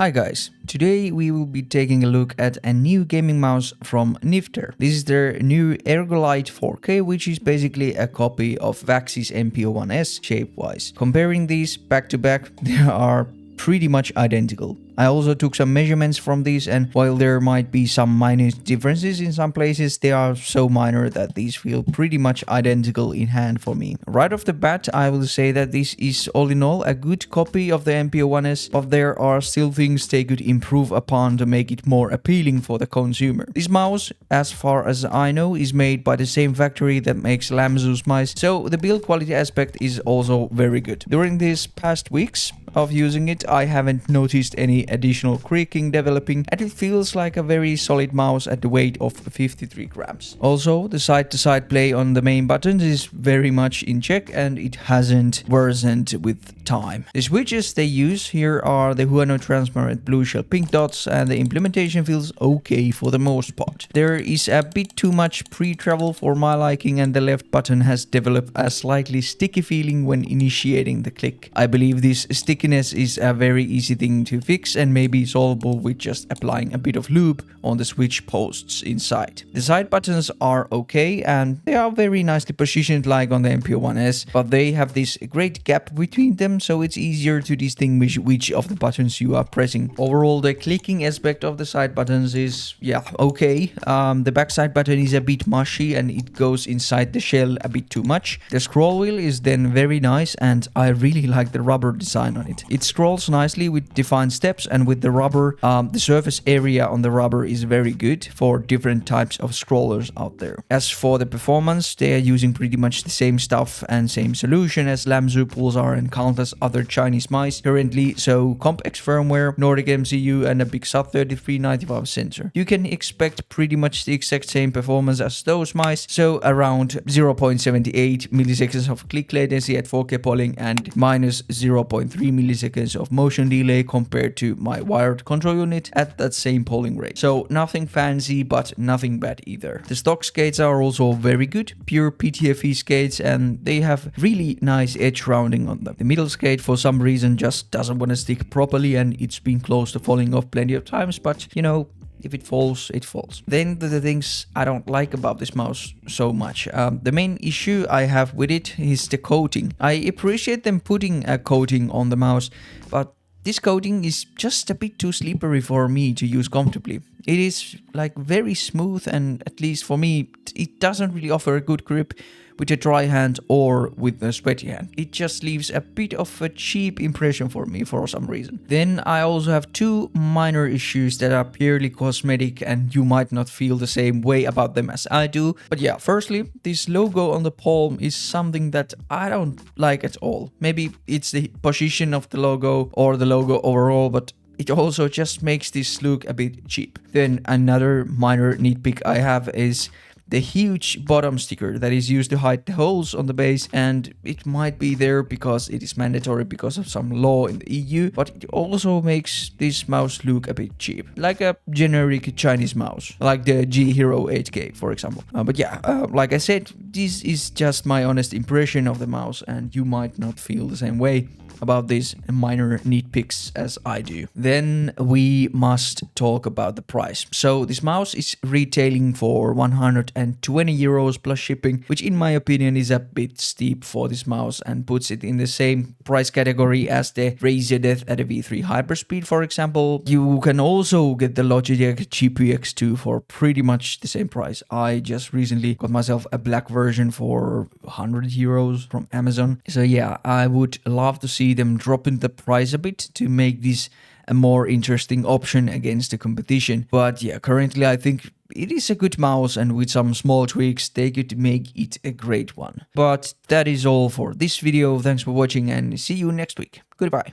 Hi guys, today we will be taking a look at a new gaming mouse from Nyfter. This is their new Ergolight 4K, which is basically a copy of VAXEE's NP01S shape-wise. Comparing these back to back, they are pretty much identical. I also took some measurements from these, and while there might be some minor differences in some places, they are so minor that these feel pretty much identical in hand for me. Right off the bat, I will say that this is all in all a good copy of the NP01S, but there are still things they could improve upon to make it more appealing for the consumer. This mouse, as far as I know, is made by the same factory that makes Lamsu's mice, so the build quality aspect is also very good. During these past weeks of using it, I haven't noticed any additional creaking developing, and it feels like a very solid mouse at the weight of 53 grams. Also, the side-to-side play on the main buttons is very much in check, and it hasn't worsened with time. The switches they use here are the Huano transparent blue shell pink dots, and the implementation feels okay for the most part. There is a bit too much pre-travel for my liking, and the left button has developed a slightly sticky feeling when initiating the click. I believe this stickiness is a very easy thing to fix and may be solvable with just applying a bit of lube on the switch posts inside. The side buttons are okay, and they are very nicely positioned like on the NP01S, but they have this great gap between them, so it's easier to distinguish which of the buttons you are pressing. Overall, the clicking aspect of the side buttons is, okay. The back side button is a bit mushy and it goes inside the shell a bit too much. The scroll wheel is then very nice, and I really like the rubber design on it. It scrolls nicely with defined steps, and with the rubber, the surface area on the rubber is very good for different types of scrollers out there. As for the performance, they are using pretty much the same stuff and same solution as Lamsu, Pulsar and countless other Chinese mice currently, so complex firmware, Nordic MCU and a big SAT3395 sensor. You can expect pretty much the exact same performance as those mice, so around 0.78 milliseconds of click latency at 4K polling and minus 0.3 milliseconds of motion delay compared to my wired control unit at that same polling rate. So nothing fancy, but nothing bad either. The stock skates are also very good, pure PTFE skates, and they have really nice edge rounding on them. The middle skate for some reason just doesn't want to stick properly, and it's been close to falling off plenty of times, but you know, if it falls, it falls. Then the things I don't like about this mouse so much. The main issue I have with it is the coating. I appreciate them putting a coating on the mouse, but this coating is just a bit too slippery for me to use comfortably. It is like very smooth, and at least for me, it doesn't really offer a good grip with a dry hand or with a sweaty hand. It just leaves a bit of a cheap impression for me for some reason. Then I also have two minor issues that are purely cosmetic, and you might not feel the same way about them as I do. But yeah, firstly, this logo on the palm is something that I don't like at all. Maybe it's the position of the logo or the logo overall, but it also just makes this look a bit cheap. Then another minor nitpick I have is the huge bottom sticker that is used to hide the holes on the base, and it might be there because it is mandatory because of some law in the EU, but it also makes this mouse look a bit cheap, like a generic Chinese mouse, like the G Hero 8K for example. But yeah, like I said, this is just my honest impression of the mouse, and you might not feel the same way about these minor nitpicks as I do. Then we must talk about the price. So this mouse is retailing for 120 euros plus shipping, which in my opinion is a bit steep for this mouse and puts it in the same price category as the Razer Death at a V3 Hyperspeed for example. You can also get the Logitech GPX2 for pretty much the same price. I just recently got myself a black version for 100 euros from Amazon. So yeah, I would love to see them dropping the price a bit to make this a more interesting option against the competition. But yeah, currently I think it is a good mouse, and with some small tweaks they could make it a great one. But that is all for this video. Thanks for watching and see you next week. Goodbye.